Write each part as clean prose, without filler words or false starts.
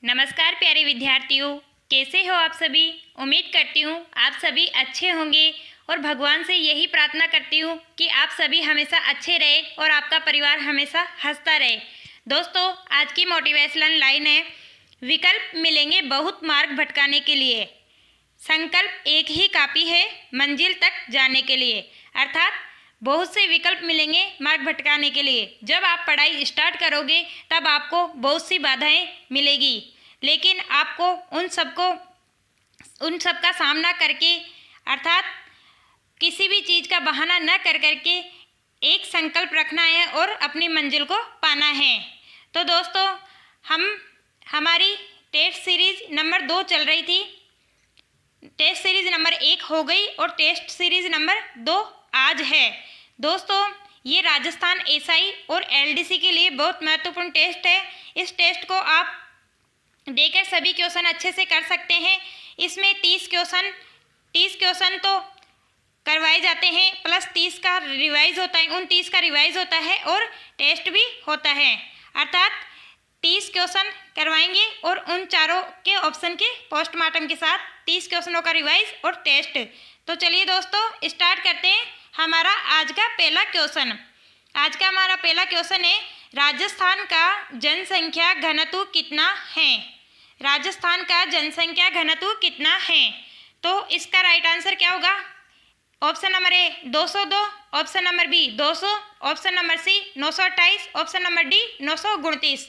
नमस्कार प्यारे विद्यार्थियों, कैसे हो आप सभी। उम्मीद करती हूँ आप सभी अच्छे होंगे और भगवान से यही प्रार्थना करती हूँ कि आप सभी हमेशा अच्छे रहे और आपका परिवार हमेशा हंसता रहे। दोस्तों, आज की मोटिवेशनल लाइन है, विकल्प मिलेंगे बहुत मार्ग भटकाने के लिए, संकल्प एक ही काफ़ी है मंजिल तक जाने के लिए। अर्थात बहुत से विकल्प मिलेंगे मार्ग भटकाने के लिए। जब आप पढ़ाई स्टार्ट करोगे तब आपको बहुत सी बाधाएं मिलेगी, लेकिन आपको उन सब का सामना करके, अर्थात किसी भी चीज़ का बहाना न कर करके एक संकल्प रखना है और अपनी मंजिल को पाना है। तो दोस्तों, हमारी टेस्ट सीरीज़ नंबर 2 चल रही थी। टेस्ट सीरीज़ नंबर 1 हो गई और टेस्ट सीरीज़ नंबर 2 आज है। दोस्तों, ये राजस्थान एसआई और एलडीसी के लिए बहुत महत्वपूर्ण टेस्ट है। इस टेस्ट को आप देकर सभी क्वेश्चन अच्छे से कर सकते हैं। इसमें 30 क्वेश्चन तो करवाए जाते हैं, प्लस 30 का रिवाइज होता है, 29 का रिवाइज होता है और टेस्ट भी होता है। अर्थात 30 क्वेश्चन करवाएंगे और उन चारों के ऑप्शन के पोस्टमार्टम के साथ 30 क्वेश्चनों का रिवाइज और टेस्ट। तो चलिए दोस्तों, स्टार्ट करते हैं हमारा आज का पहला क्वेश्चन। आज का हमारा पहला क्वेश्चन है, राजस्थान का जनसंख्या घनत्व कितना है। राजस्थान का जनसंख्या घनत्व कितना है। तो इसका राइट आंसर क्या होगा। Option number A 202, option number B 200, option number C 928, option number D 929।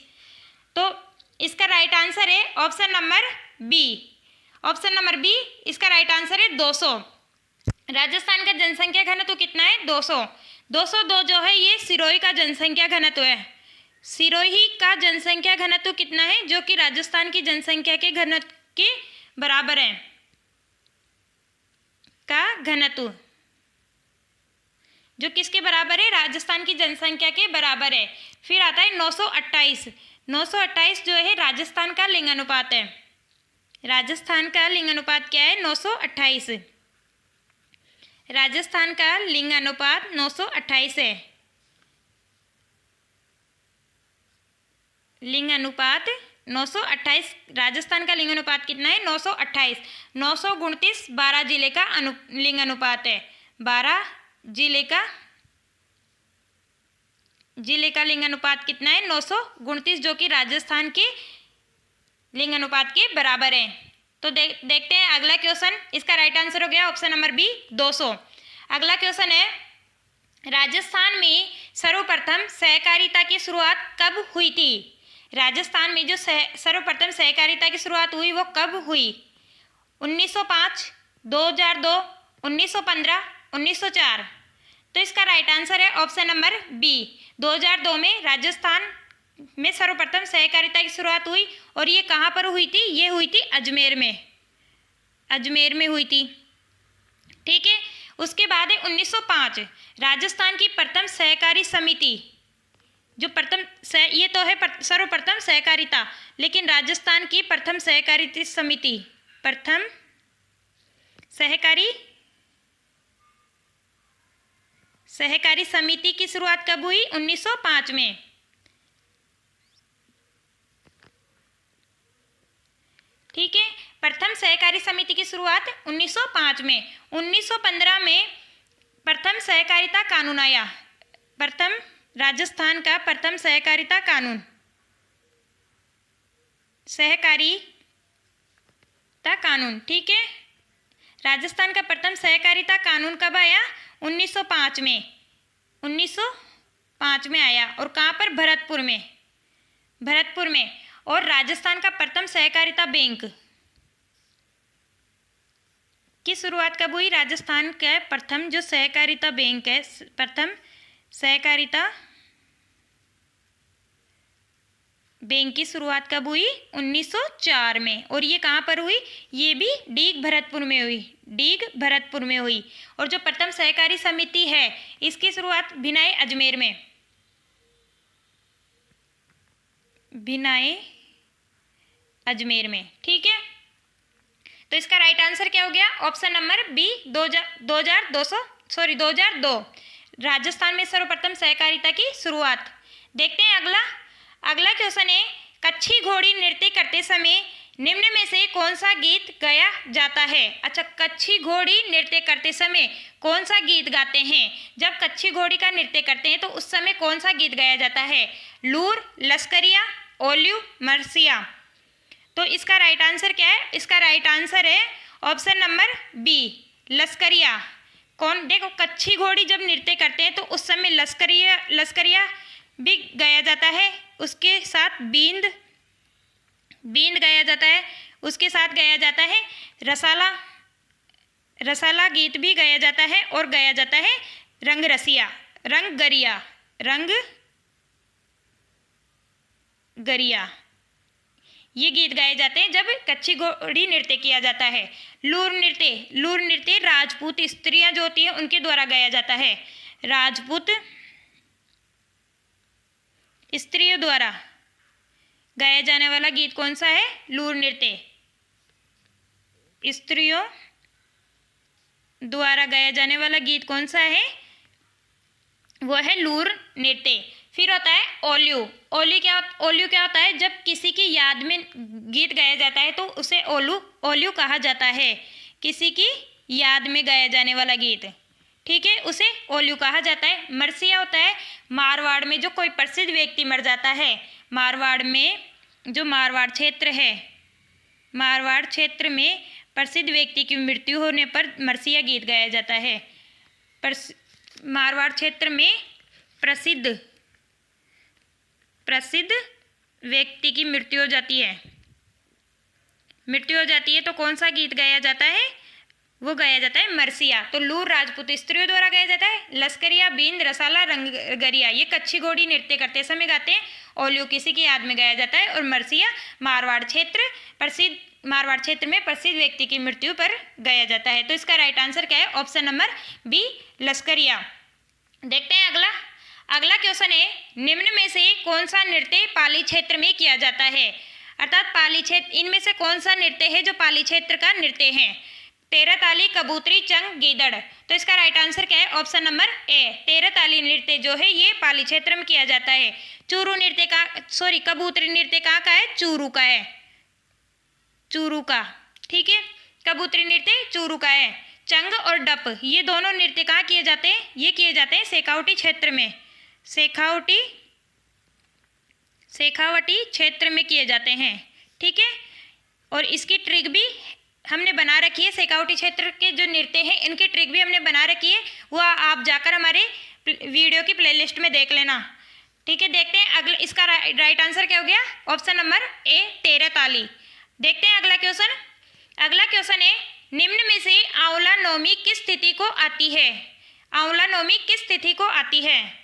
तो इसका राइट आंसर है option number B. Option number B इसका राइट आंसर है 200। राजस्थान का जनसंख्या घनत्व कितना है, 200। 202 जो है ये सिरोही का जनसंख्या घनत्व है। सिरोही का जनसंख्या घनत्व कितना है, जो कि राजस्थान की जनसंख्या के घनत्व के बराबर है, का घनत्व जो किसके बराबर है, राजस्थान की जनसंख्या के बराबर है। फिर आता है 928। 928 जो है राजस्थान का लिंगानुपात है। राजस्थान का लिंगानुपात क्या है, 928। राजस्थान का लिंगानुपात 928 है। लिंगानुपात 928, राजस्थान का लिंगानुपात कितना है, 928। 929 12 जिले का लिंगानुपात है। 12 जिले का लिंगानुपात कितना है, 929, जो कि राजस्थान के लिंगानुपात के बराबर है। तो देखते हैं अगला क्वेश्चन। इसका राइट आंसर हो गया ऑप्शन नंबर बी 200। अगला क्वेश्चन है, राजस्थान में सर्वप्रथम सहकारिता की शुरुआत कब हुई थी। राजस्थान में जो सर्वप्रथम सहकारिता की शुरुआत हुई वो कब हुई। 1905, 2002, 1915, 1904। तो इसका राइट आंसर है ऑप्शन नंबर बी 2002 में राजस्थान में सर्वप्रथम सहकारिता की शुरुआत हुई। और ये कहाँ पर हुई थी, ये हुई थी अजमेर में। अजमेर में हुई थी, ठीक है। उसके बाद है 1905, राजस्थान की प्रथम सहकारी समिति। जो ये तो है सर्वप्रथम सहकारिता, लेकिन राजस्थान की प्रथम सहकारी समिति, प्रथम सहकारी समिति की शुरुआत कब हुई, 1905 में। ठीक है, प्रथम सहकारी समिति की शुरुआत 1905 में। 1915 में प्रथम सहकारिता कानून आया। राजस्थान का प्रथम सहकारिता कानून, सहकारिता कानून, ठीक है। राजस्थान का प्रथम सहकारिता कानून कब आया, 1905 में। 1905 में आया। और कहाँ पर, भरतपुर में। और राजस्थान का प्रथम सहकारिता बैंक की शुरुआत कब हुई, राजस्थान का प्रथम जो सहकारिता बैंक है, प्रथम सहकारिता बैंक की शुरुआत कब हुई, 1904 में। और ये कहाँ पर हुई, ये भी डीग भरतपुर में हुई। और जो प्रथम सहकारी समिति है इसकी शुरुआत भिनाई अजमेर में, ठीक है। तो इसका राइट आंसर क्या हो गया, ऑप्शन नंबर बी 2002। राजस्थान में सर्वप्रथम सहकारिता की शुरुआत। देखते हैं अगला क्वेश्चन है, कच्छी घोड़ी नृत्य करते समय निम्न में से कौन सा गीत गाया जाता है? अच्छा, कच्छी घोड़ी नृत्य करते समय कौन सा गीत गाते हैं? जब कच्छी घोड़ी का नृत्य करते हैं तो उस समय कौन सा गीत गाया जाता है? लूर, लश्करिया, ओल्यू, मरसिया। तो इसका राइट आंसर क्या है? इसका राइट आंसर है ऑप्शन नंबर बी, लश्करिया। कौन, देखो कच्छी घोड़ी जब नृत्य करते हैं तो उस समय लश्करिया भी गाया जाता है, उसके साथ बींद गाया जाता है, उसके साथ गाया जाता है रसाला गीत भी गाया जाता है, और गाया जाता है रंगगरिया, ये गीत गाए जाते हैं जब कच्छी घोड़ी नृत्य किया जाता है। लूर नृत्य राजपूत स्त्रियां जो होती हैं उनके द्वारा गाया जाता है। राजपूत स्त्रियों द्वारा गाया जाने वाला गीत कौन सा है? लूर नृत्य। स्त्रियों द्वारा गाया जाने वाला गीत कौन सा है? वो है लूर नृत्य। फिर होता है ओल्यू। ओल्यू क्या होता है? जब किसी की याद में गीत गाया जाता है तो उसे ओल्यू कहा जाता है। किसी की याद में गाया जाने वाला गीत, ठीक है, उसे ओल्यू कहा जाता है। मरसिया होता है मारवाड़ में जो कोई प्रसिद्ध व्यक्ति मर जाता है, मारवाड़ में जो मारवाड़ क्षेत्र में प्रसिद्ध व्यक्ति की मृत्यु होने पर मरसिया गीत गाया जाता है। मारवाड़ क्षेत्र में प्रसिद्ध व्यक्ति की मृत्यु हो जाती है तो कौन सा गीत गाया जाता है? वो गाया जाता है मरसिया। तो लूर राजपूत स्त्रियों द्वारा गाया जाता है, लश्करिया, बींद, रसाला, रंगगरिया ये कच्छी घोड़ी नृत्य करते समय गाते हैं, ओल्यू किसी की याद में गाया जाता है, और मरसिया मारवाड़ क्षेत्र में प्रसिद्ध व्यक्ति की मृत्यु पर गाया जाता है। तो इसका राइट आंसर क्या है? Option number B, Lashkariya. देखते हैं अगला क्वेश्चन है, निम्न में से कौन सा नृत्य पाली क्षेत्र में किया जाता है? अर्थात पाली क्षेत्र, इनमें से कौन सा नृत्य है जो पाली क्षेत्र का नृत्य है? तेरह ताली, कबूतरी, चंग, गीदड़। तो इसका राइट आंसर क्या है? ऑप्शन नंबर ए, तेरह ताली नृत्य जो है ये पाली क्षेत्र में किया जाता है। कबूतरी नृत्य कहाँ का है? चूरू का, ठीक है, कबूतरी नृत्य चूरू का है। चंग और डप ये दोनों नृत्य कहाँ किए जाते हैं? ये किए जाते हैं शेखावटी क्षेत्र में, शेखावटी क्षेत्र में किए जाते हैं, ठीक है। और इसकी ट्रिक भी हमने बना रखी है, शेखावटी क्षेत्र के जो नृत्य हैं इनकी ट्रिक भी हमने बना रखी है, वो आप जाकर हमारे वीडियो की प्लेलिस्ट में देख लेना, ठीक है। देखते हैं अगला, इसका राइट आंसर क्या हो गया? ऑप्शन नंबर ए, तेरह ताली। देखते हैं अगला क्वेश्चन है, निम्न में से आंवला नवमी किस तिथि को आती है? आंवला नवमी किस तिथि को आती है?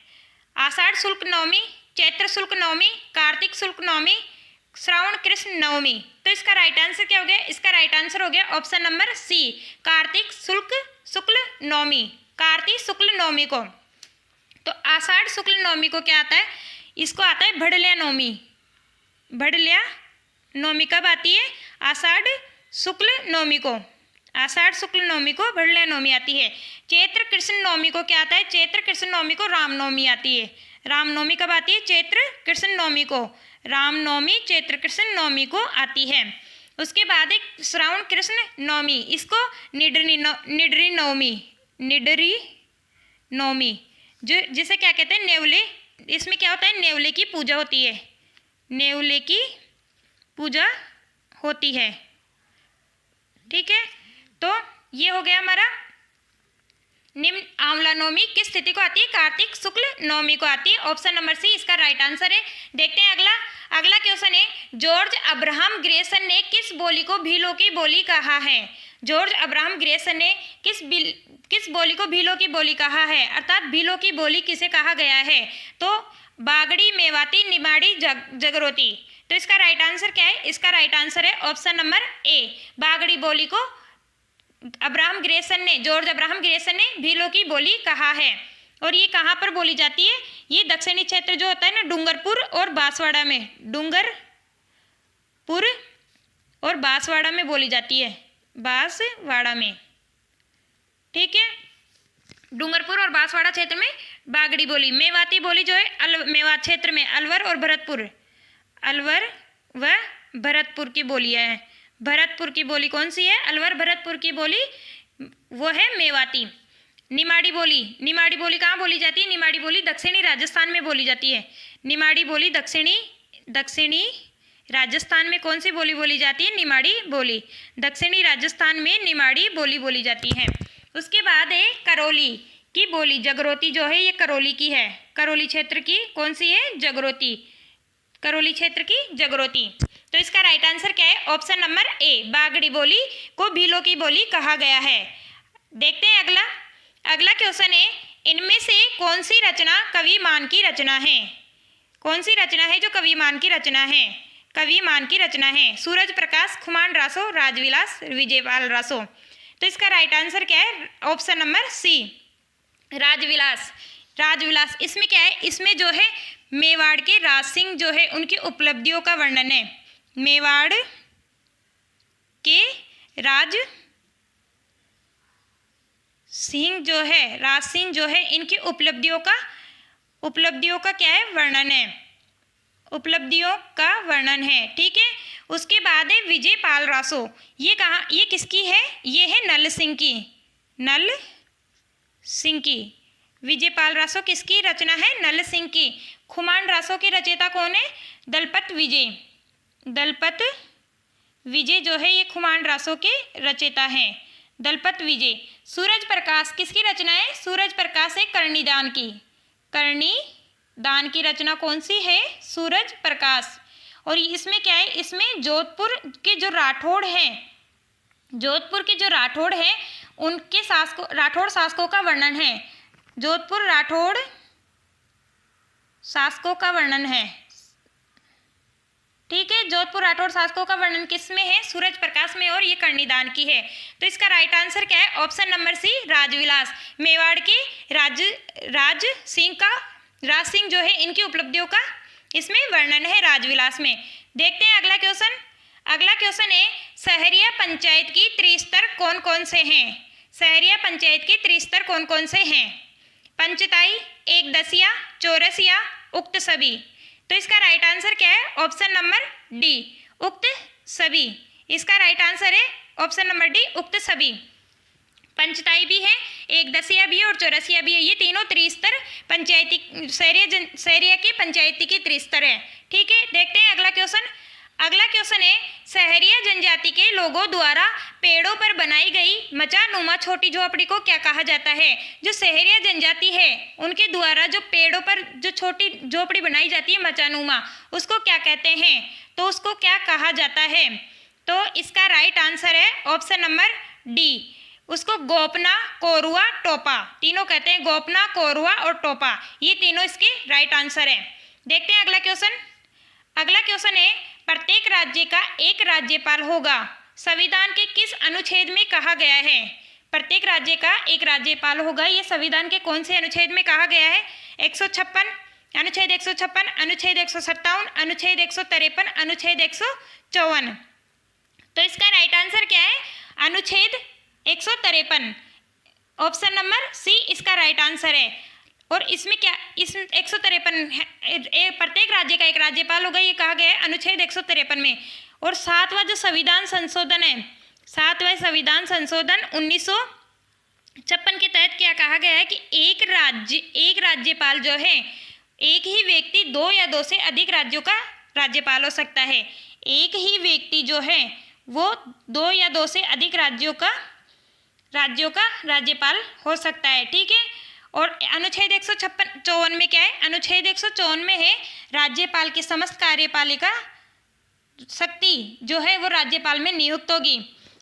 आषाढ़ शुक्ल नवमी, चैत्र शुक्ल नवमी, कार्तिक शुक्ल नवमी, श्रावण कृष्ण नवमी। तो इसका राइट आंसर क्या हो गया? इसका राइट आंसर हो गया ऑप्शन नंबर सी, कार्तिक शुक्ल नवमी, कार्तिक शुक्ल नवमी को। तो आषाढ़ शुक्ल नवमी को क्या आता है? इसको आता है भड़लिया नवमी। भड़लिया नवमी कब आती है? आषाढ़ शुक्ल नवमी को। आषाढ़ शुक्ल नवमी को भड़लिया नवमी आती है। चैत्र कृष्ण नवमी को क्या आता है? चैत्र कृष्ण नवमी को रामनवमी आती है। रामनवमी कब आती है? चैत्र कृष्ण नवमी को। रामनवमी चैत्र कृष्ण नवमी को आती है। उसके बाद एक श्रावण कृष्ण नवमी, इसको निडरी नवमी जो जिसे क्या कहते हैं? नेवले। इसमें क्या होता है? नेवले की पूजा होती है, नेवले की पूजा होती है, ठीक है। तो ये हो गया हमारा निम्न। आंवला नवमी किस तिथि को आती है? कार्तिक शुक्ल नवमी को आती है। ऑप्शन नंबर सी इसका राइट आंसर है। देखते हैं अगला क्वेश्चन है, जॉर्ज अब्राहम ग्रेसन ने किस बोली को भीलों की बोली कहा है? जॉर्ज अब्राहम ग्रेसन ने किस बोली को भीलों की बोली कहा है? अर्थात भीलों की बोली किसे कहा गया है? तो बागड़ी, मेवाती, निमाड़ी, जगरोती। तो इसका राइट आंसर क्या है? इसका राइट आंसर है ऑप्शन नंबर ए, बागड़ी बोली को जॉर्ज अब्राहम ग्रेसन ने भीलों की बोली कहा है। और ये कहाँ पर बोली जाती है? ये दक्षिणी क्षेत्र जो होता है ना, डूंगरपुर और बांसवाड़ा में, डूंगरपुर और बांसवाड़ा में बोली जाती है, बांसवाड़ा में, ठीक है। डूंगरपुर और बांसवाड़ा क्षेत्र में बागड़ी बोली। मेवाती बोली जो है मेवात क्षेत्र में अलवर और भरतपुर, अलवर वह भरतपुर की बोलियाँ हैं। भरतपुर की बोली कौन सी है? अलवर भरतपुर की बोली वो है मेवाती। निमाड़ी बोली, निमाड़ी बोली कहाँ बोली जाती है? निमाड़ी बोली दक्षिणी राजस्थान में बोली जाती है। निमाड़ी बोली दक्षिणी राजस्थान में कौन सी बोली बोली जाती है? निमाड़ी बोली। दक्षिणी राजस्थान में निमाड़ी बोली बोली जाती है। उसके बाद है करौली की बोली। जगरोती जो है ये करौली की है। करौली क्षेत्र की कौन सी है? जगरोती। करौली क्षेत्र की जगरोती। तो इसका राइट आंसर क्या है? ऑप्शन नंबर ए, बागड़ी बोली को भीलों की बोली कहा गया है। देखते हैं अगला क्वेश्चन है, इनमें से कौन सी रचना कवि मान की रचना है? कौन सी रचना है जो कवि मान की रचना है? कवि मान की रचना है सूरज प्रकाश, खुमान रासो, राजविलास, विजयपाल रासो। तो इसका राइट आंसर क्या है? Option number C, Rajvilas. Rajvilas इसमें क्या है? इसमें जो है मेवाड़ के राज सिंह जो है उनकी उपलब्धियों का वर्णन है। मेवाड़ के राज सिंह जो है, राज सिंह जो है, इनकी उपलब्धियों का क्या है? वर्णन है। उपलब्धियों का वर्णन है। ठीक है। उसके बाद है विजयपाल रासो। ये कहाँ, ये किसकी है? ये है नल सिंह की। नल सिंह की। विजयपाल रासो किसकी रचना है? नल सिंह की। खुमान रासो के रचयिता कौन है? दलपत विजय। दलपत विजय जो है ये खुमान रासो के रचयिता हैं। दलपत विजय। सूरज प्रकाश किसकी रचना है? सूरज प्रकाश है कर्णिदान की। कर्णिदान की रचना कौन सी है? सूरज प्रकाश। और इसमें क्या है? इसमें जोधपुर के जो राठौड़ हैं, जोधपुर के जो राठौड़ हैं उनके राठौड़ शासकों का वर्णन है। जोधपुर राठौड़ शासकों का वर्णन है। ठीक है। जोधपुर राठौड़ शासकों का वर्णन किस में है? सूरज प्रकाश में, और ये कर्णिदान की है। तो इसका राइट आंसर क्या है? Option number C, Rajvilas. Mewar के राज सिंह जो है इनकी उपलब्धियों का इसमें वर्णन है राजविलास में। देखते हैं अगला क्वेश्चन। अगला क्वेश्चन है, सहरिया पंचायत की त्रिस्तर कौन कौन से हैं? सहरिया पंचायत के त्रिस्तर कौन कौन से हैं? पंचताई, एकदसिया, चौरसिया, उक्त सभी। तो इसका राइट आंसर क्या है? ऑप्शन नंबर डी, उक्त सभी। इसका राइट आंसर है ऑप्शन नंबर डी, उक्त सभी। पंचताई भी है, एकदसिया भी है और चौरसिया भी है। ये तीनों त्रिस्तर पंचायती सहरिया के पंचायती के त्रिस्तर है। ठीक है। देखते हैं अगला क्वेश्चन। अगला क्वेश्चन है, सहरिया जनजाति के लोगों द्वारा पेड़ों पर बनाई गई मचानुमा छोटी झोपड़ी को क्या कहा जाता है? जो सहरिया जनजाति है उनके द्वारा जो पेड़ों पर जो छोटी झोपड़ी बनाई जाती है मचानुमा, उसको क्या कहते हैं? तो उसको क्या कहा जाता है? तो इसका राइट आंसर है ऑप्शन नंबर डी, उसको गोपना, कोरुआ, टोपा, तीनों कहते हैं। गोपना, कोरुआ और टोपा, ये तीनों इसके राइट आंसर है। देखते हैं अगला क्वेश्चन। अगला क्वेश्चन है, प्रत्येक राज्य का एक राज्यपाल होगा, संविधान के किस अनुच्छेद में कहा गया है? प्रत्येक राज्य का एक राज्यपाल होगा, ये संविधान के कौन से अनुच्छेद में कहा गया है? 156, अनुच्छेद 156, अनुच्छेद 157, अनुच्छेद 153, अनुच्छेद 154। तो इसका राइट आंसर क्या है? अनुच्छेद 153, ऑप्शन नंबर सी इसका राइट आंसर है। और इसमें क्या, इस 153 प्रत्येक राज्य का एक राज्यपाल होगा, ये कहा गया है अनुच्छेद 153 में। और 7वां जो संविधान संशोधन है, 7वां संविधान संशोधन 1956 के तहत क्या कहा गया है कि एक राज्यपाल जो है, एक ही व्यक्ति 2 या 2 से अधिक राज्यों का राज्यपाल हो सकता है। एक ही व्यक्ति जो है वो 2 या 2 से अधिक राज्यों का राज्यपाल हो सकता है। ठीक है। और अनुच्छेद 154 में क्या है? अनुच्छेद 154 में है, राज्यपाल की समस्त कार्यपालिका शक्ति जो है वो राज्यपाल में नियुक्त होगी।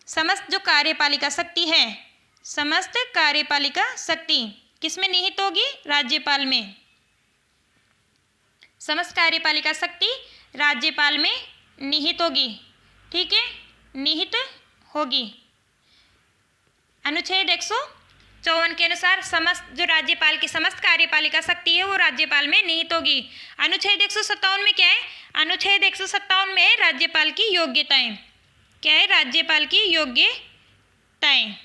समस्त जो कार्यपालिका शक्ति है, समस्त कार्यपालिका शक्ति किस में निहित होगी? राज्यपाल में। समस्त कार्यपालिका शक्ति राज्यपाल में निहित होगी। ठीक है, निहित होगी। अनुच्छेद 154 के अनुसार समस्त जो राज्यपाल की समस्त कार्यपालिका शक्ति है वो राज्यपाल में निहित होगी। अनुच्छेद 157 में क्या है? अनुच्छेद 157 में राज्यपाल की योग्यताएं, क्या है? राज्यपाल की योग्यताएं।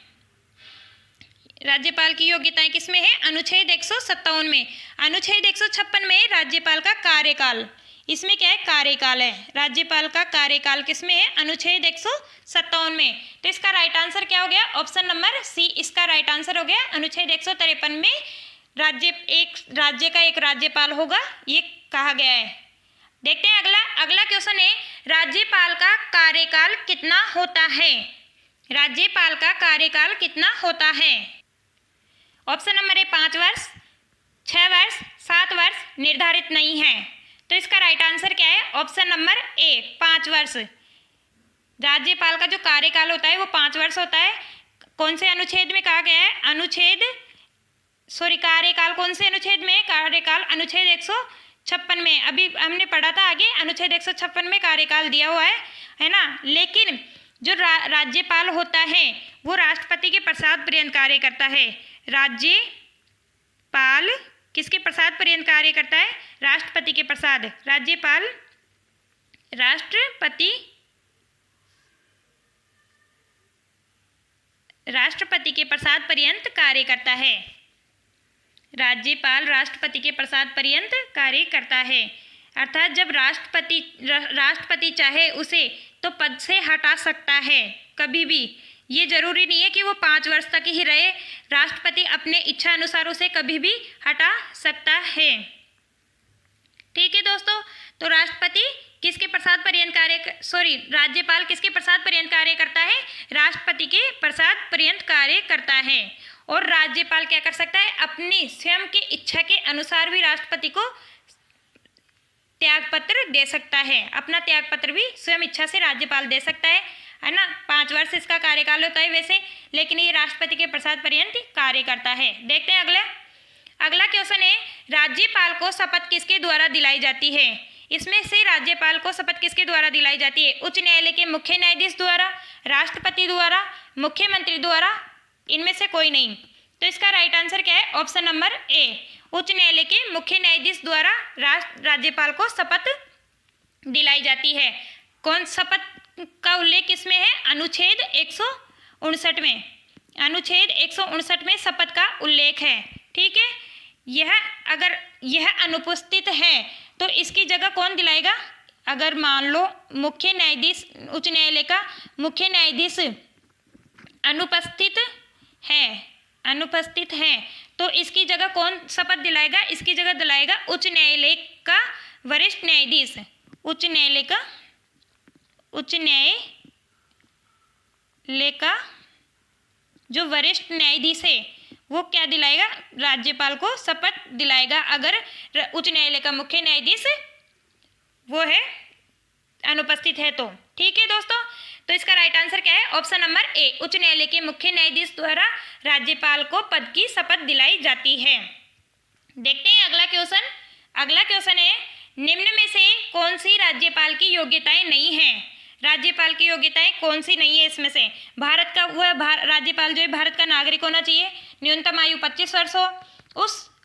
राज्यपाल की योग्यताएं किस में है? अनुच्छेद 157 में। अनुच्छेद 156 में राज्यपाल का कार्यकाल, इसमें क्या है, कार्यकाल है। राज्यपाल का कार्यकाल किसमें है, अनुच्छेद 157 में। तो इसका राइट आंसर क्या हो गया, ऑप्शन नंबर सी इसका राइट आंसर हो गया। अनुच्छेद 153 में राज्य का एक राज्यपाल होगा, ये कहा गया है। देखते हैं अगला क्वेश्चन है, राज्यपाल का कार्यकाल कितना होता है। राज्यपाल का कार्यकाल कितना होता है। ऑप्शन नंबर ए 5 वर्ष, 6 वर्ष, 7 वर्ष, निर्धारित नहीं है। तो इसका राइट आंसर क्या है, ऑप्शन नंबर ए 5 वर्ष। राज्यपाल का जो कार्यकाल होता है वो 5 वर्ष होता है। कौन से अनुच्छेद में कहा गया है, कार्यकाल कौन से अनुच्छेद में, कार्यकाल अनुच्छेद 156 में। अभी हमने पढ़ा था आगे, अनुच्छेद 156 में कार्यकाल दिया हुआ है ना। लेकिन जो राज्यपाल होता है वो राष्ट्रपति के प्रसाद पर्यंत कार्य करता है। राज्यपाल किसके प्रसाद पर्यंत कार्य करता है, राष्ट्रपति के प्रसाद। राज्यपाल राष्ट्रपति के प्रसाद पर्यंत कार्य करता है। राज्यपाल राष्ट्रपति के प्रसाद पर्यंत कार्य करता है। अर्थात जब राष्ट्रपति चाहे उसे तो पद से हटा सकता है कभी भी। ये जरूरी नहीं है कि वो 5 वर्ष तक ही रहे, राष्ट्रपति अपने इच्छा अनुसार उसे कभी भी हटा सकता है। ठीक है दोस्तों, तो राज्यपाल किसके प्रसाद पर्यंत कार्य करता है, राष्ट्रपति के प्रसाद पर्यंत कार्य करता है। और राज्यपाल क्या कर सकता है, अपनी स्वयं की इच्छा के अनुसार भी राष्ट्रपति को त्यागपत्र दे सकता है। अपना त्यागपत्र भी स्वयं इच्छा से राज्यपाल दे सकता है ना। 5 वर्ष इसका कार्यकाल होता है वैसे, लेकिन ये राष्ट्रपति के प्रसाद पर्यंत कार्य करता है। देखते हैं अगला क्वेश्चन है, राज्यपाल को शपथ किसके द्वारा दिलाई जाती है। इसमें से राज्यपाल को शपथ किसके द्वारा दिलाई जाती है, उच्च न्यायालय के मुख्य न्यायाधीश द्वारा, राष्ट्रपति द्वारा, मुख्यमंत्री द्वारा, इनमें से कोई नहीं। तो इसका राइट आंसर क्या है, ऑप्शन नंबर ए उच्च न्यायालय के मुख्य न्यायाधीश द्वारा राज्यपाल को शपथ दिलाई जाती है। कौन शपथ का उल्लेख किसमें है, अनुच्छेद 159 में। अनुच्छेद 159 में शपथ का उल्लेख है। ठीक है, अगर यह अनुपस्थित है तो इसकी जगह कौन दिलाएगा। अगर मान लो मुख्य न्यायाधीश, उच्च न्यायालय का मुख्य न्यायाधीश अनुपस्थित है तो इसकी जगह कौन शपथ दिलाएगा, इसकी जगह दिलाएगा उच्च न्यायालय का वरिष्ठ न्यायाधीश। उच्च न्यायालय का जो वरिष्ठ न्यायाधीश है वो क्या दिलाएगा, राज्यपाल को शपथ दिलाएगा, अगर उच्च न्यायालय का मुख्य न्यायाधीश वो है अनुपस्थित है तो। ठीक है दोस्तों, तो इसका राइट आंसर क्या है, ऑप्शन नंबर ए उच्च न्यायालय के मुख्य न्यायाधीश द्वारा राज्यपाल को पद की शपथ दिलाई जाती है। देखते हैं अगला क्वेश्चन है, निम्न में से कौन सी राज्यपाल की योग्यताएं नहीं है। राज्यपाल की योग्यताएं कौन सी नहीं है इसमें से। भारत का राज्यपाल जो है भारत का नागरिक होना चाहिए, न्यूनतम आयु 25 वर्ष हो,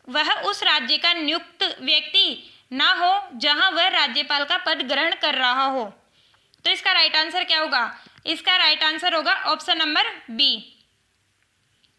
वह उस राज्य का नियुक्त व्यक्ति ना हो जहां वह राज्यपाल का पद ग्रहण कर रहा हो। तो इसका राइट आंसर क्या होगा, इसका राइट आंसर होगा ऑप्शन नंबर बी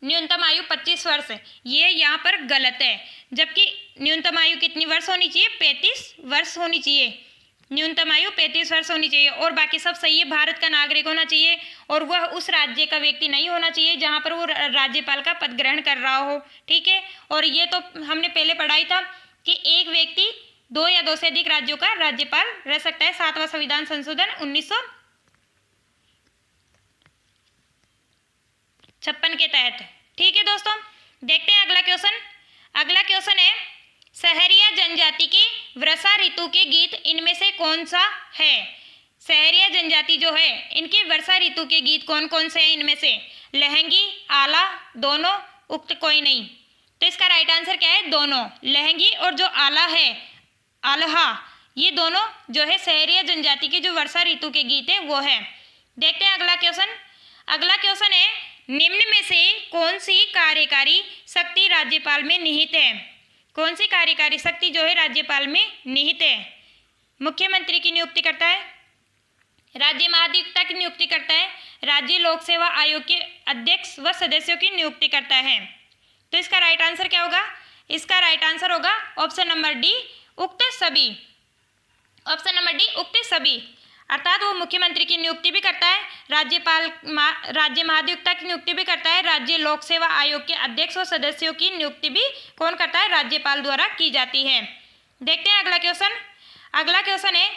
न्यूनतम आयु 25 वर्ष। ये यहाँ पर गलत है, जबकि न्यूनतम आयु कितनी वर्ष होनी चाहिए, 35 वर्ष होनी चाहिए। न्यूनतम आयु 35 वर्ष होनी चाहिए और बाकी सब सही है। भारत का नागरिक होना चाहिए और वह उस राज्य का व्यक्ति नहीं होना चाहिए जहाँ पर वो राज्यपाल का पद ग्रहण कर रहा हो। ठीक है, और ये तो हमने पहले पढ़ाई था कि एक व्यक्ति 2 या 2 से अधिक राज्यों का राज्यपाल रह सकता है, 7वां संविधान संशोधन 1956 के तहत। ठीक है दोस्तों, देखते हैं अगला क्वेश्चन है, सहरिया जनजाति के वर्षा ऋतु के गीत इनमें से कौन सा है। सहरिया जनजाति जो है इनके वर्षा ऋतु के गीत कौन कौन से हैं इनमें से, लहंगी, आला, दोनों, उक्त कोई नहीं। तो इसका राइट आंसर क्या है, दोनों। लहंगी और जो आला है, आल्हा, ये दोनों जो है सहरिया जनजाति के जो वर्षा ऋतु के गीत है वो है। देखते हैं अगला क्वेश्चन है, निम्न में से कौन सी कार्यकारी शक्ति राज्यपाल में निहित है। कौन सी कार्यकारी शक्ति जो है राज्यपाल में निहित है। मुख्यमंत्री की नियुक्ति करता है, राज्य महाधिवक्ता की नियुक्ति करता है, राज्य लोक सेवा आयोग के अध्यक्ष व सदस्यों की नियुक्ति करता है। तो इसका राइट आंसर क्या होगा, इसका राइट आंसर होगा ऑप्शन नंबर डी उक्त सभी। ऑप्शन नंबर डी उक्त सभी, अर्थात वो मुख्यमंत्री की नियुक्ति भी करता है, राज्य महाधिवक्ता की नियुक्ति भी करता है, राज्य लोक सेवा आयोग के अध्यक्ष और सदस्यों की नियुक्ति भी कौन करता है, राज्यपाल द्वारा की जाती है। देखते हैं अगला क्वेश्चन। अगला क्वेश्चन है,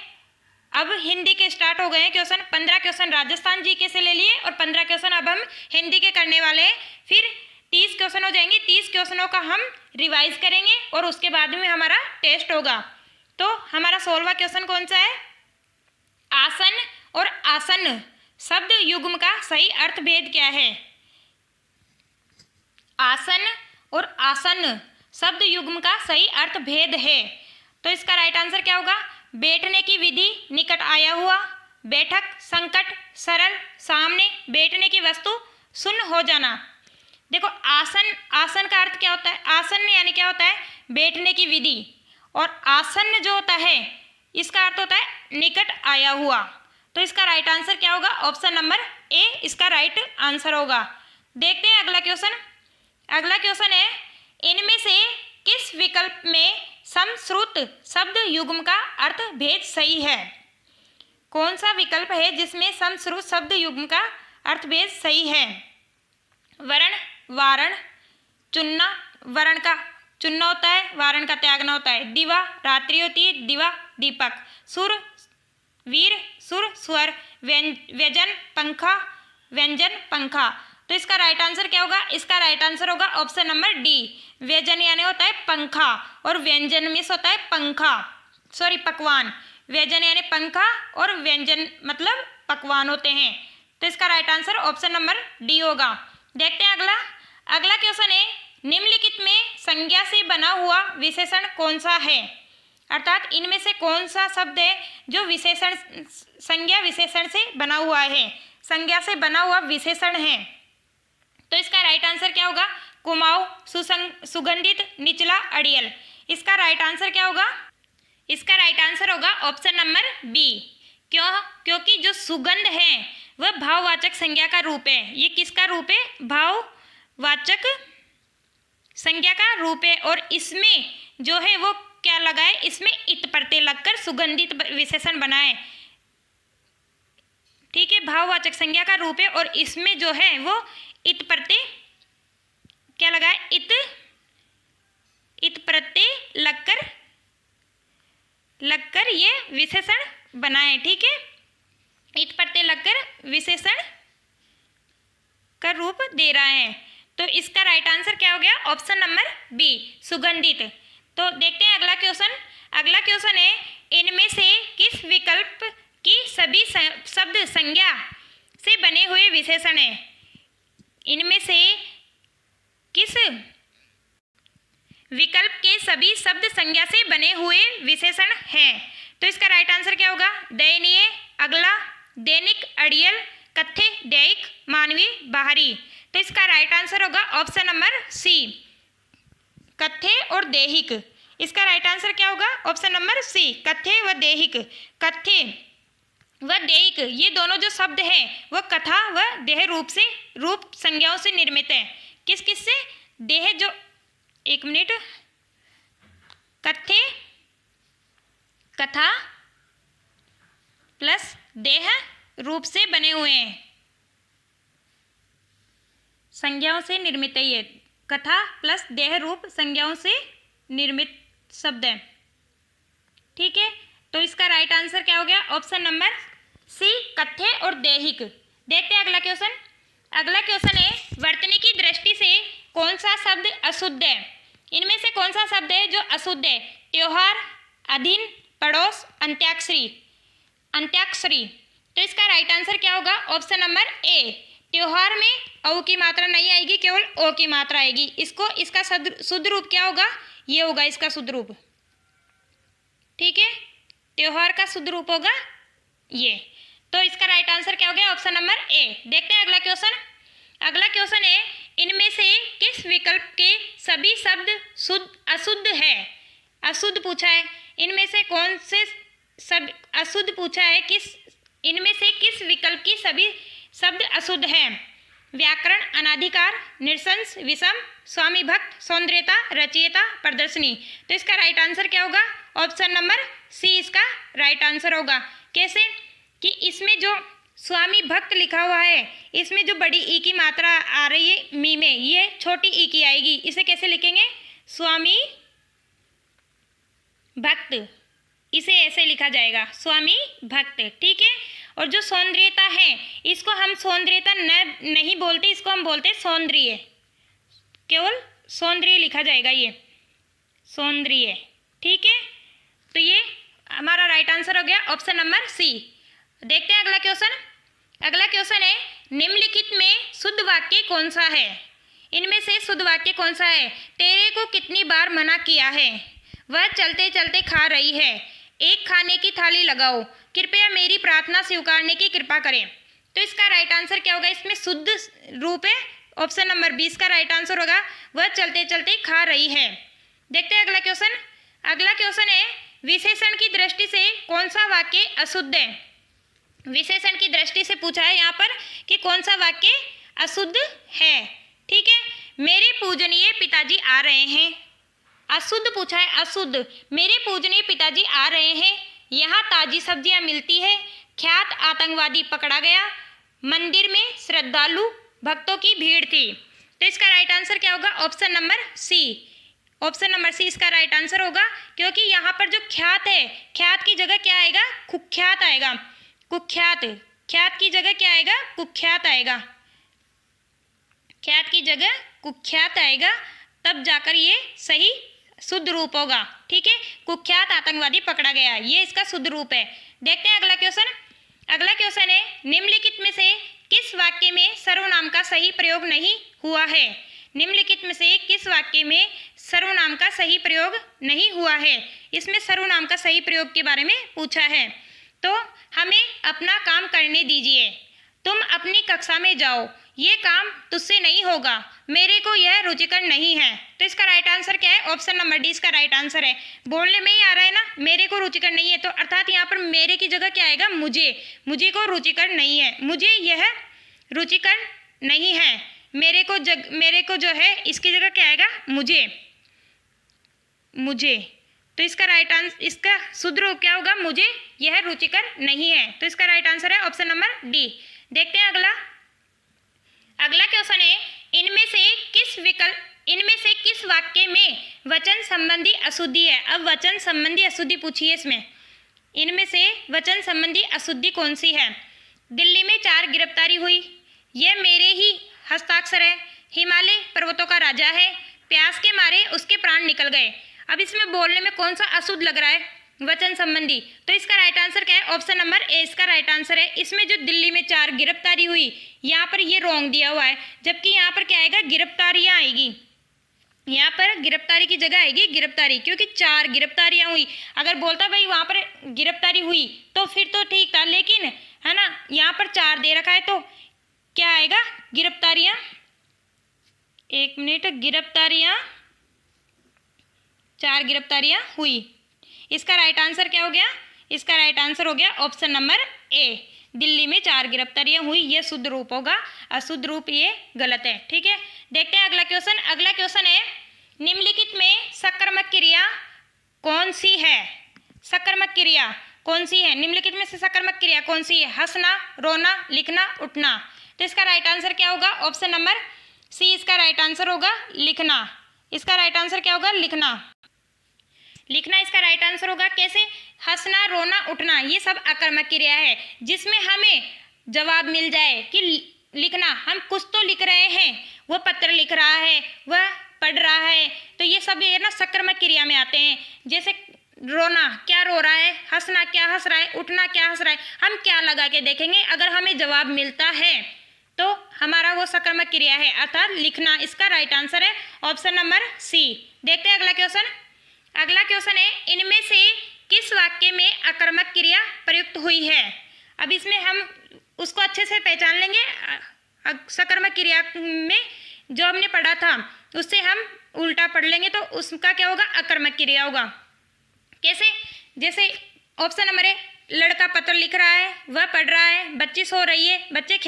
अब हिंदी के स्टार्ट हो गए हैं क्वेश्चन। 15 क्वेश्चन राजस्थान जीके से ले लिए और 15 क्वेश्चन अब हम हिंदी के करने वाले हैं। फिर 30 क्वेश्चन हो जाएंगे। 30 क्वेश्चनों का हम रिवाइज करेंगे और उसके बाद में हमारा टेस्ट होगा। तो हमारा 16वां क्वेश्चन कौन सा है, आसन और आसन्न शब्द युग्म का सही अर्थ भेद क्या है। आसन और आसन्न शब्द युग्म का सही अर्थ भेद है, तो इसका राइट आंसर क्या होगा, बैठने की विधि, निकट आया हुआ, बैठक, संकट, सरल, सामने, बैठने की वस्तु, सुन्न हो जाना। देखो आसन, आसन का अर्थ क्या होता है, आसन यानी क्या होता है, बैठने की विधि, और आसन्न जो होता है इसका अर्थ होता है निकट आया हुआ। तो इसका राइट आंसर क्या होगा, ऑप्शन नंबर ए इसका राइट आंसर होगा। देखते हैं अगला क्वेश्चन। अगला क्वेश्चन है, इनमें से किस विकल्प में समश्रुत शब्द युग्म का अर्थ भेद सही है। कौन सा विकल्प है जिसमें समश्रुत शब्द युग्म का अर्थ भेद सही है। वरण, वारण, चुनना, वरण का चुनना होता है, वारण का त्यागना होता है। दिवा, रात्रि होती है, दिवा, दीपक। सुर, वीर, सुर, स्वर। व्यंजन, पंखा, व्यंजन, पंखा। तो इसका राइट आंसर क्या होगा, इसका राइट आंसर होगा ऑप्शन नंबर डी, व्यंजन यानी होता है पंखा और व्यंजन मीन्स होता है पंखा, सॉरी पकवान। व्यंजन यानी पंखा और व्यंजन मतलब पकवान होते हैं। तो इसका right answer option number D होगा। देखते हैं अगला। अगला क्वेश्चन है, निम्नलिखित में संज्ञा से बना हुआ विशेषण कौन सा है, अर्थात इनमें से कौन सा शब्द है जो विशेषण, संज्ञा विशेषण से बना हुआ है, संज्ञा से बना हुआ विशेषण है। तो इसका राइट आंसर क्या होगा, कुमाऊं, सुगंधित, निचला, अड़ियल। इसका राइट आंसर क्या होगा, इसका राइट आंसर होगा ऑप्शन नंबर बी। क्यों, क्योंकि जो सुगंध है वह भाववाचक संज्ञा का रूप है। ये किसका रूप है, भाववाचक संज्ञा का रूप है, और इसमें जो है वो क्या लगा है, इसमें इत प्रत्यय लगकर सुगंधित विशेषण बना है। ठीक है, भाववाचक संज्ञा का रूप है और इसमें जो है वो इत प्रत्यय क्या लगा है, इत प्रत्यय लगकर ये विशेषण बना है। ठीक है, इत प्रत्यय लगकर विशेषण का रूप दे रहा है। तो इसका राइट आंसर क्या हो गया, ऑप्शन नंबर बी, सुगंधित। तो देखते हैं अगला क्वेश्चन। अगला क्वेश्चन है, इनमें से किस विकल्प की सभी शब्द संज्ञा से बने हुए विशेषण है। इनमें से किस विकल्प के सभी शब्द संज्ञा से बने हुए विशेषण हैं। तो इसका राइट आंसर क्या होगा, दयनीय, अगला, दैनिक, अड़ियल, कथ्य, दैहिक, मानवीय, बाहरी। तो इसका राइट आंसर होगा ऑप्शन नंबर सी, कथ्य और दैहिक। इसका राइट आंसर क्या होगा, ऑप्शन नंबर सी, कथ्य व दैहिक। कथ्य व दैहिक ये दोनों जो शब्द हैं वह कथा व देह रूप संज्ञाओं से निर्मित है। किस किस से, देह जो, एक मिनट, कथ्य, कथा प्लस देह रूप से बने हुए हैं, संज्ञाओं से निर्मित है। ये कथा प्लस देह रूप संज्ञाओं से निर्मित शब्द है। ठीक है, तो इसका राइट आंसर क्या हो गया, ऑप्शन नंबर सी, कथ्य और दैहिक। देखते हैं अगला क्वेश्चन। अगला क्वेश्चन है, वर्तनी की दृष्टि से कौन सा शब्द अशुद्ध है। इनमें से कौन सा शब्द है जो अशुद्ध है। त्योहार, अधीन, पड़ोस, अंत्याक्षरी। अंत्याक्षरी। तो इसका राइट आंसर क्या होगा, ऑप्शन नंबर ए, त्योहार में औ की मात्रा नहीं आएगी, केवल ओ की मात्रा आएगी। इसको, इसका शुद्ध रूप क्या होगा, ये होगा इसका शुद्ध रूप। ठीक है, त्योहार का शुद्ध रूप होगा ये। तो इसका राइट आंसर क्या हो गया, ऑप्शन नंबर ए। देखते हैं अगला क्वेश्चन। अगला क्वेश्चन है, इनमें से किस विकल्प के सभी शब्द अशुद्ध है। अशुद्ध पूछा है, इनमें से कौन से सब अशुद्ध पूछा है, किस, इनमें से किस विकल्प की सभी शब्द अशुद्ध हैं। व्याकरण, अनाधिकार, निरसंस, विषम, स्वामी भक्त, सौंदर्यता, रचयिता, प्रदर्शनी। तो इसका राइट आंसर क्या होगा, ऑप्शन नंबर सी इसका राइट आंसर होगा। कैसे कि इसमें जो स्वामी भक्त लिखा हुआ है, इसमें जो बड़ी ई की मात्रा आ रही है मी में, ये छोटी ई की आएगी। इसे कैसे लिखेंगे? स्वामी भक्त, इसे ऐसे लिखा जाएगा स्वामी भक्त। ठीक है। और जो सौंदर्यता है, इसको हम सौंदर्यता नहीं बोलते, इसको हम बोलते सौंदर्य, केवल सौंदर्य लिखा जाएगा, ये सौंदर्य। ठीक है। तो ये हमारा राइट आंसर हो गया ऑप्शन नंबर सी। देखते हैं अगला क्वेश्चन। अगला क्वेश्चन है, निम्नलिखित में शुद्ध वाक्य कौन सा है? इनमें से शुद्ध वाक्य कौन सा है? तेरे को कितनी बार मना किया है? वह चलते चलते खा रही है। एक खाने की थाली लगाओ। कृपया मेरी प्रार्थना स्वीकारने की कृपा करें। तो इसका राइट आंसर क्या होगा? इसमें शुद्ध रूप है ऑप्शन नंबर 20 का राइट आंसर होगा, वह चलते चलते खा रही है। देखते हैं अगला क्वेश्चन। अगला क्वेश्चन है, विशेषण की दृष्टि से कौन सा वाक्य अशुद्ध है? विशेषण की दृष्टि से पूछा है यहाँ पर कि कौन सा वाक्य अशुद्ध है। ठीक है। मेरे पूजनीय पिताजी आ रहे हैं। अशुद्ध पूछा है, अशुद्ध। मेरे पूजनीय पिताजी आ रहे हैं। यहाँ ताजी सब्जियां मिलती है। ख्यात आतंकवादी पकड़ा गया। मंदिर में श्रद्धालु भक्तों की भीड़ थी। तो इसका राइट आंसर क्या होगा? Option number C. Option number C इसका राइट आंसर होगा, क्योंकि यहाँ पर जो ख्यात है, ख्यात की जगह क्या आएगा? कुख्यात आएगा। कुख्यात, ख्यात की जगह क्या आएगा? कुख्यात आएगा। ख्यात की जगह कुख्यात आएगा, तब जाकर ये सही शुद्ध रूप होगा। ठीक है। कुख्यात आतंकवादी पकड़ा गया, ये इसका शुद्ध रूप है। देखते हैं अगला क्वेश्चन। अगला क्वेश्चन है, निम्नलिखित में से किस वाक्य में सर्वनाम का सही प्रयोग नहीं हुआ है? निम्नलिखित में से किस वाक्य में सर्वनाम का सही प्रयोग नहीं हुआ है? इसमें सर्वनाम का सही प्रयोग के बारे में पूछा है। तो हमें अपना काम करने दीजिए। तुम अपनी कक्षा में जाओ। ये काम तुझसे नहीं होगा। मेरे को यह रुचिकर नहीं है। तो इसका राइट आंसर क्या है? ऑप्शन नंबर डी इसका राइट आंसर है। बोलने में ही आ रहा है ना, मेरे को रुचिकर नहीं है, तो अर्थात यहाँ पर मेरे की जगह क्या आएगा? मुझे। मुझे को रुचिकर नहीं है, मुझे यह रुचिकर नहीं है। मेरे को जो है, इसकी जगह क्या आएगा? मुझे। मुझे। तो इसका राइट आंसर, इसका शुद्ध रूप क्या होगा? मुझे यह रुचिकर नहीं है। तो इसका राइट आंसर है ऑप्शन नंबर डी। देखते हैं अगला। अगला क्वेश्चन है, इनमें से किस वाक्य में वचन संबंधी अशुद्धि है? अब वचन संबंधी अशुद्धि पूछी है इसमें। इनमें से वचन संबंधी अशुद्धि कौन सी है? दिल्ली में 4 गिरफ्तारी हुई। यह मेरे ही हस्ताक्षर है। हिमालय पर्वतों का राजा है। प्यास के मारे उसके प्राण निकल गए। अब इसमें बोलने में कौन सा अशुद्ध लग रहा है? वचन संबंधी। तो इसका राइट आंसर क्या है? ऑप्शन नंबर ए इसका राइट आंसर है। इसमें जो दिल्ली में 4 गिरफ्तारी हुई, यहाँ पर ये रॉन्ग दिया हुआ है, जबकि यहाँ पर क्या आएगा? गिरफ्तारियाँ आएगी। यहाँ पर गिरफ्तारी की जगह आएगी गिरफ्तारी, क्योंकि 4 गिरफ्तारियाँ हुई। अगर बोलता भाई वहाँ पर गिरफ्तारी हुई तो फिर तो ठीक था, लेकिन है ना, यहाँ पर 4 दे रखा है, तो क्या आएगा? गिरफ्तारियाँ। 1 मिनट, गिरफ्तारियाँ, 4 गिरफ्तारियाँ हुई। इसका राइट आंसर क्या हो गया? इसका राइट आंसर हो गया ऑप्शन नंबर ए। दिल्ली में 4 गिरफ्तारियां हुई, ये शुद्ध रूप होगा, अशुद्ध रूप ये गलत है। ठीक है। देखते हैं अगला क्वेश्चन। अगला क्वेश्चन है, निम्नलिखित में सकर्मक क्रिया कौन सी है? सकर्मक क्रिया कौन सी है? निम्नलिखित में से सकर्मक क्रिया कौन सी है? हंसना, रोना, लिखना, उठना। तो इसका राइट आंसर क्या होगा? ऑप्शन नंबर सी इसका राइट आंसर होगा, लिखना। इसका राइट आंसर क्या होगा? लिखना। लिखना इसका राइट आंसर होगा। कैसे? हंसना, रोना, उठना, ये सब अकर्मक क्रिया है, जिसमें हमें जवाब मिल जाए कि लिखना, हम कुछ तो लिख रहे हैं, वह पत्र लिख रहा है, वह पढ़ रहा है, तो ये सब ये ना सकर्मक क्रिया में आते हैं। जैसे रोना, क्या रो रहा है? हंसना, क्या हंस रहा है? उठना, क्या हंस रहा है? हम क्या लगा के देखेंगे? अगर हमें जवाब मिलता है तो हमारा वो सकर्मक क्रिया है, अर्थात लिखना। इसका राइट आंसर है ऑप्शन नंबर सी। देखते हैं अगला क्वेश्चन। अगला क्वेश्चन है, इनमें से किस वाक्य में अकर्मक क्रिया प्रयुक्त हुई है? अब इसमें हम उसको अच्छे से पहचान लेंगे। सकर्मक क्रिया में जो हमने पढ़ा था उससे हम उल्टा पढ़ लेंगे, तो उसका क्या होगा? अकर्मक क्रिया होगा। कैसे? जैसे ऑप्शन नंबर ए, लड़का पत्र लिख रहा है, वह पढ़ रहा है, बच्ची सो रही है, बच्चे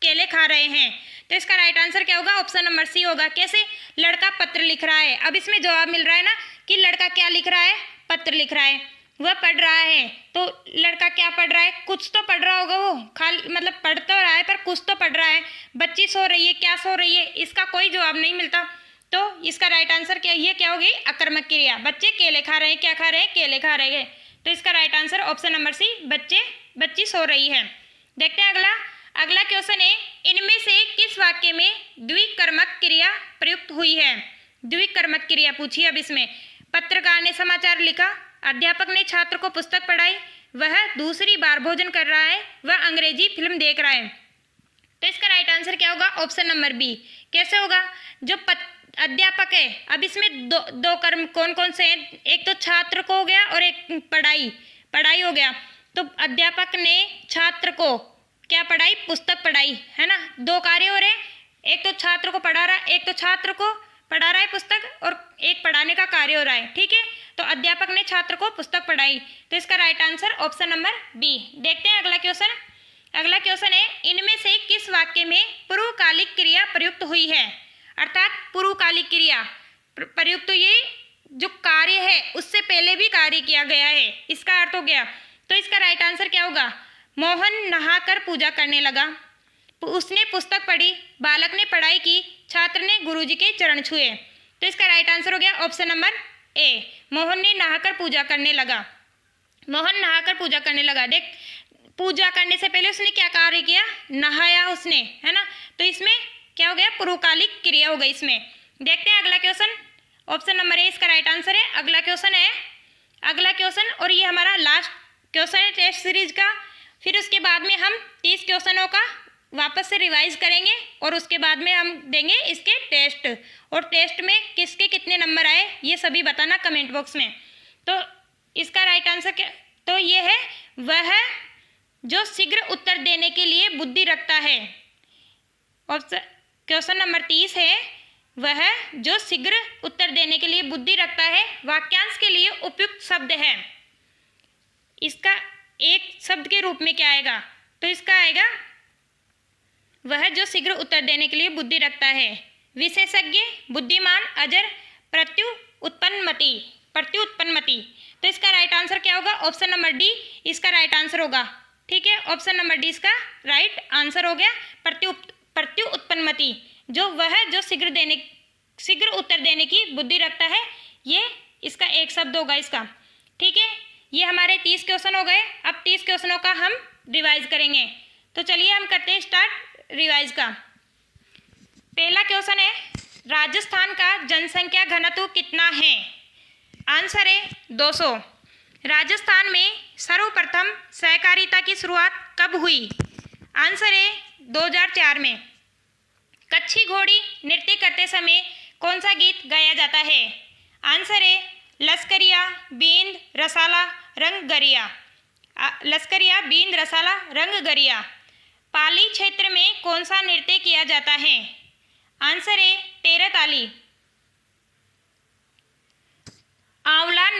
केले खा रहे हैं। तो इसका राइट आंसर क्या होगा? ऑप्शन नंबर सी होगा। कैसे? लड़का पत्र लिख रहा है। अब इसमें जवाब मिल रहा है ना कि लड़का क्या लिख रहा है? पत्र लिख रहा है। वह पढ़ रहा है। तो लड़का क्या पढ़ रहा है? कुछ तो पढ़ रहा होगा वो, खाली मतलब पढ़ तो रहा है पर कुछ तो पढ़ रहा है। बच्ची सो रही है, क्या सो रही है? इसका कोई जवाब नहीं मिलता। तो इसका राइट आंसर क्या, ये क्या होगी? अकर्मक क्रिया। बच्चे केले खा रहे हैं, क्या खा रहे हैं? केले खा रहे हैं। तो इसका right answer option number C, बच्ची सो रही है। देखते हैं अगला क्वेश्चन है, इनमें से किस वाक्य में द्विकर्मक क्रिया प्रयुक्त हुई है? द्विकर्मक क्रिया पूछी। अब इसमें पत्रकार ने समाचार लिखा, अध्यापक ने छात्र को पुस्तक पढ़ाई, वह दूसरी बार भोजन कर रहा है, वह अंग्रेजी फिल्म देख रहा है। तो इसका राइट आंसर क्या होगा? Option number B. कैसे होगा? जो अध्यापक है, अब इसमें दो कर्म कौन कौन से हैं? एक तो छात्र को हो गया और एक पढ़ाई हो गया। तो अध्यापक ने छात्र को क्या पढ़ाई? पुस्तक पढ़ाई, है ना। दो कार्य हो रहे हैं, एक तो छात्र को पढ़ा रहा है, एक तो छात्र को पढ़ा रहा है पुस्तक, और एक पढ़ाने का कार्य हो रहा है। ठीक है, तो अध्यापक ने छात्र को पुस्तक पढ़ाई। तो इसका right answer option number B. देखते हैं अगला क्वेश्चन है, इनमें से किस वाक्य में पूर्वकालिक क्रिया प्रयुक्त हुई है? अर्थात पूर्वकालिक क्रिया प्रयुक्त, ये जो कार्य है उससे पहले भी कार्य किया गया है, इसका अर्थ हो गया। तो इसका राइट आंसर क्या होगा? मोहन नहाकर पूजा करने लगा, उसने पुस्तक पढ़ी, बालक ने पढ़ाई की, छात्र ने गुरुजी के चरण छुए। तो इसका राइट आंसर हो गया ऑप्शन नंबर ए, मोहन ने नहाकर पूजा करने लगा। मोहन नहाकर पूजा करने लगा। देख, पूजा करने से पहले उसने क्या कार्य किया? नहाया उसने, है ना। तो इसमें क्या हो गया? पूर्वकालिक क्रिया हो गई इसमें। देखते हैं अगला क्वेश्चन, ऑप्शन नंबर ए इसका राइट आंसर है। अगला क्वेश्चन और ये हमारा लास्ट क्वेश्चन है टेस्ट सीरीज का। फिर उसके बाद में हम 30 क्वेश्चनों का वापस से रिवाइज करेंगे और उसके बाद में हम देंगे इसके टेस्ट, और टेस्ट में किसके कितने नंबर आए ये सभी बताना कमेंट बॉक्स में। तो इसका राइट आंसर क्या? तो ये है, वह जो शीघ्र उत्तर देने के लिए बुद्धि रखता है। क्वेश्चन नंबर 30 है, वह जो शीघ्र उत्तर देने के लिए बुद्धि रखता है, वाक्यांश के लिए उपयुक्त शब्द है। इसका एक शब्द के रूप में क्या आएगा? तो इसका आएगा, वह जो शीघ्र उत्तर देने के लिए बुद्धि रखता है। विशेषज्ञ, बुद्धिमान, अजर, प्रत्युत्पन्नमति। तो इसका राइट आंसर क्या होगा? ऑप्शन नंबर डी इसका राइट आंसर होगा। ठीक है, ऑप्शन नंबर डी इसका राइट आंसर हो गया। प्रत्युत्पन्नमति, जो वह जो शीघ्र उत्तर देने की बुद्धि रखता है, ये इसका एक शब्द होगा इसका। ठीक है, ये हमारे 30 क्वेश्चन हो गए। अब 30 क्वेश्चनों का हम रिवाइज करेंगे। तो चलिए हम करते हैं स्टार्ट रिवाइज का। पहला क्वेश्चन है, राजस्थान का जनसंख्या घनत्व कितना है? आंसर है 200। राजस्थान में सर्वप्रथम सहकारिता की शुरुआत कब हुई? आंसर है 2004 में। कच्छी घोड़ी नृत्य करते समय कौन सा गीत गाया जाता है? आंसर है लश्करिया, बींद, रसाला, रंग गरिया। लश्करिया, बींद, रसाला, रंग गरिया। पाली क्षेत्र में कौन सा नृत्य किया जाता है? आंसर है तेरताली। आंवला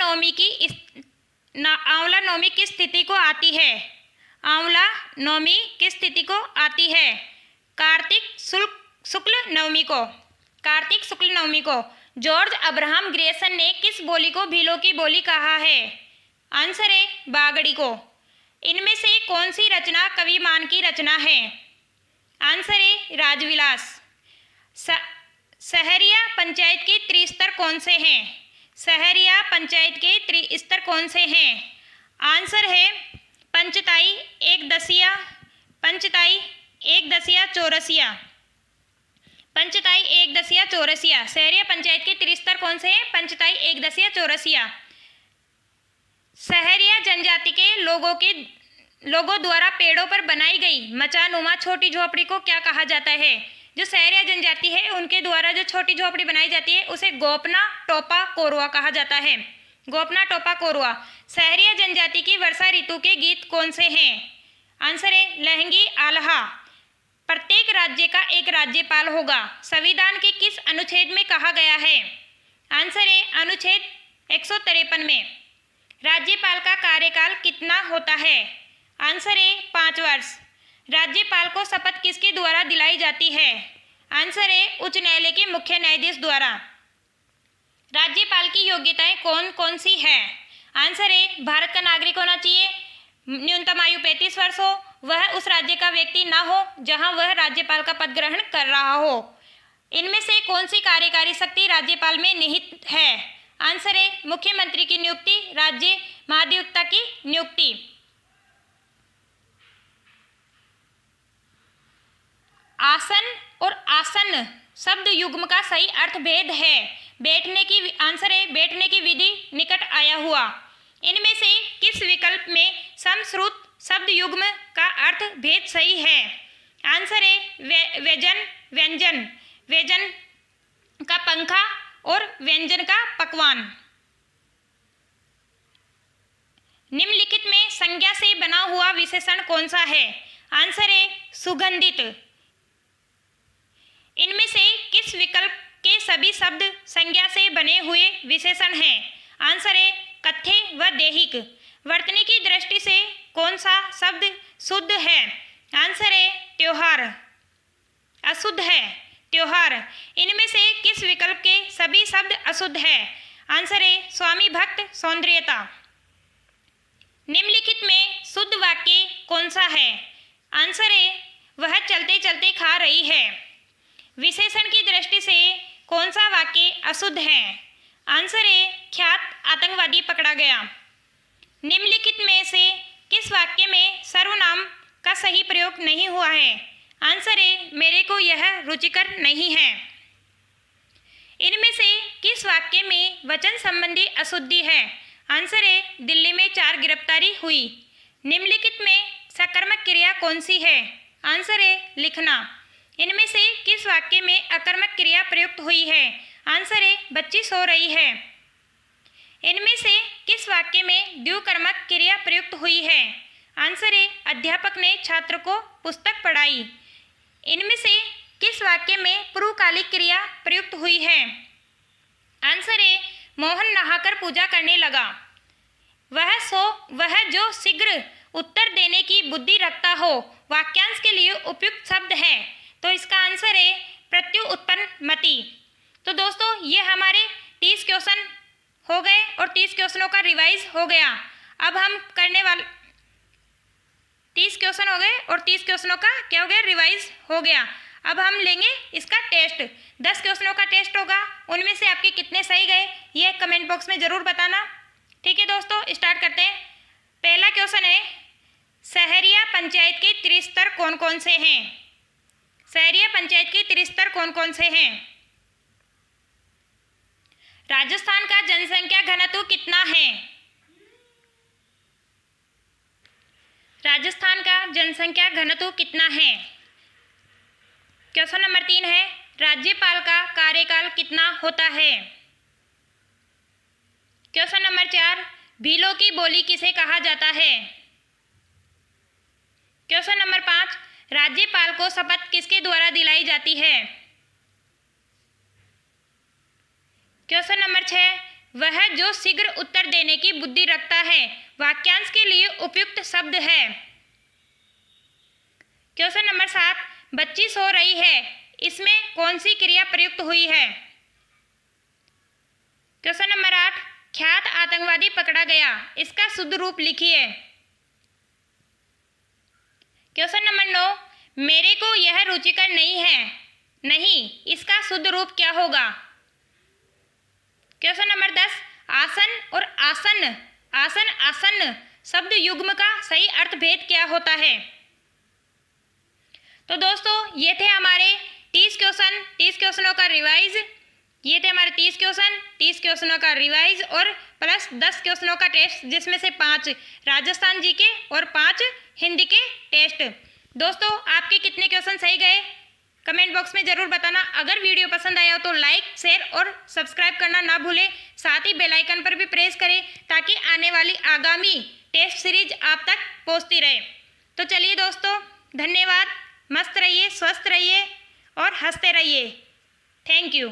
नवमी की स्थिति को आती है? आंवला नवमी किस स्थिति को आती है? कार्तिक शुक्ल नवमी को। जॉर्ज अब्राहम ग्रेसन ने किस बोली को भीलों की बोली कहा है? आंसर है बागड़ी को। इनमें से कौन सी रचना कविमान की रचना है? आंसर है राजविलास। सहरिया पंचायत के त्रिस्तर कौन से हैं? सहरिया पंचायत के त्रिस्तर कौन से हैं? आंसर है पंचताई, एक दसिया, चौरसिया। सहरिया पंचायत के त्रिस्तर कौन से हैं? पंचताई, एक दसिया, चौरसिया। सहरिया जनजाति के लोगों द्वारा पेड़ों पर बनाई गई मचानुमा छोटी झोपड़ी को क्या कहा जाता है? जो सहरिया जनजाति है उनके द्वारा जो छोटी झोपड़ी बनाई जाती है उसे गोपना टोपा कोरवा कहा जाता है। गोपना टोपा कोरवा। सहरिया जनजाति की वर्षा ऋतु के गीत कौन से हैं? आंसर है लहंगी आल्हा। प्रत्येक राज्य का एक राज्यपाल होगा, संविधान के किस अनुच्छेद में कहा गया है? आंसर है अनुच्छेद 153 में। राज्यपाल का कार्यकाल कितना होता है? आंसर है 5 वर्ष। राज्यपाल को शपथ किसके द्वारा दिलाई जाती है? आंसर है उच्च न्यायालय के मुख्य न्यायाधीश द्वारा। राज्यपाल की योग्यताएं कौन कौन सी है? आंसर ए भारत का नागरिक होना चाहिए, न्यूनतम आयु 35 वर्ष हो, वह उस राज्य का व्यक्ति ना हो जहां वह राज्यपाल का पद ग्रहण कर रहा हो। इनमें से कौन सी कार्यकारी शक्ति राज्यपाल में निहित है? आंसर ए मुख्यमंत्री की नियुक्ति, राज्य महाधिवक्ता की नियुक्ति। आसन और आसन शब्द युग्म का सही अर्थ भेद है। बैठने की, आंसर है बैठने की विधि, निकट आया हुआ। इनमें से किस विकल्प में समश्रुत शब्द युग्म का अर्थ भेद सही है? आंसर है व्यंजन, व्यंजन, व्यंजन का पंखा और व्यंजन का पकवान। निम्नलिखित में संज्ञा से बना हुआ विशेषण कौन सा है? आंसर है सुगंधित। इनमें से किस विकल्प के सभी शब्द संज्ञा से बने हुए विशेषण हैं? आंसर है कथ्य व दैहिक। वर्तनी की दृष्टि से कौन सा शब्द शुद्ध है? आंसर है त्योहार। अशुद्ध है त्योहार। इनमें से किस विकल्प के सभी शब्द अशुद्ध है? आंसर है स्वामी भक्त, सौंदर्यता। निम्नलिखित में शुद्ध वाक्य कौन सा है? आंसर है वह चलते चलते खा रही है। विशेषण की दृष्टि से कौन सा वाक्य अशुद्ध है? आंसर है ख्यात आतंकवादी पकड़ा गया। निम्नलिखित में से किस वाक्य में सर्वनाम का सही प्रयोग नहीं हुआ है? आंसर है मेरे को यह रुचिकर नहीं है। इनमें से किस वाक्य में वचन संबंधी अशुद्धि है? आंसर है दिल्ली में 4 गिरफ्तारी हुई। निम्नलिखित में सकर्मक क्रिया कौन सी है? आंसर है लिखना। इनमें से किस वाक्य में अकर्मक क्रिया प्रयुक्त हुई है? आंसर है बच्ची सो रही है। इनमें से किस वाक्य में द्विकर्मक क्रिया प्रयुक्त हुई है? आंसर है अध्यापक ने छात्र को पुस्तक पढ़ाई। इनमें से किस वाक्य में पूर्वकालिक क्रिया प्रयुक्त हुई है? आंसर है मोहन नहाकर पूजा करने लगा। वह जो शीघ्र उत्तर देने की बुद्धि रखता हो वाक्यांश के लिए उपयुक्त शब्द है, तो इसका आंसर है प्रत्युत्पन्नमति। तो दोस्तों ये हमारे 30 क्वेश्चन हो गए और 30 क्वेश्चनों का रिवाइज हो गया। अब हम करने वाले 30 क्वेश्चन हो गए और 30 क्वेश्चनों का क्या हो गया? रिवाइज हो गया। अब हम लेंगे इसका टेस्ट। 10 क्वेश्चनों का टेस्ट होगा। उनमें से आपके कितने सही गए ये कमेंट बॉक्स में ज़रूर बताना। ठीक है दोस्तों, स्टार्ट करते हैं। पहला क्वेश्चन है सहरिया पंचायत के त्रिस्तर कौन कौन से हैं? सहरिया पंचायत के त्रिस्तर कौन कौन से हैं? राजस्थान का जनसंख्या घनत्व कितना है? राजस्थान का जनसंख्या घनत्व कितना है? क्वेश्चन नंबर 3 है राज्यपाल का कार्यकाल कितना होता है? क्वेश्चन नंबर 4 भीलों की बोली किसे कहा जाता है? क्वेश्चन नंबर 5 राज्यपाल को शपथ किसके द्वारा दिलाई जाती है? क्वेश्चन नंबर 6 वह जो शीघ्र उत्तर देने की बुद्धि रखता है वाक्यांश के लिए उपयुक्त शब्द है। क्वेश्चन नंबर 7 बच्ची सो रही है, इसमें कौन सी क्रिया प्रयुक्त हुई है? क्वेश्चन नंबर 8 ख्यात आतंकवादी पकड़ा गया, इसका शुद्ध रूप लिखिए। क्वेश्चन नंबर 9 मेरे को यह रुचिकर नहीं है, नहीं, इसका शुद्ध रूप क्या होगा? क्वेश्चन नंबर 10 आसन और आसन, आसन आसन शब्द युग्म का सही अर्थ भेद क्या होता है? तो दोस्तों ये थे हमारे 30 क्वेश्चन, 30 क्वेश्चनों का रिवाइज। ये थे हमारे 30 क्वेश्चन, 30 क्वेश्चनों का रिवाइज और प्लस 10 क्वेश्चनों का टेस्ट, जिसमें से 5 राजस्थान जी के और 5 हिंदी के टेस्ट। दोस्तों आपके कितने क्वेश्चन सही गए कमेंट बॉक्स में ज़रूर बताना। अगर वीडियो पसंद आया हो तो लाइक, शेयर और सब्सक्राइब करना ना भूलें। साथ ही बेल आइकन पर भी प्रेस करें ताकि आने वाली आगामी टेस्ट सीरीज आप तक पहुंचती रहे। तो चलिए दोस्तों, धन्यवाद। मस्त रहिए, स्वस्थ रहिए और हंसते रहिए। Thank you.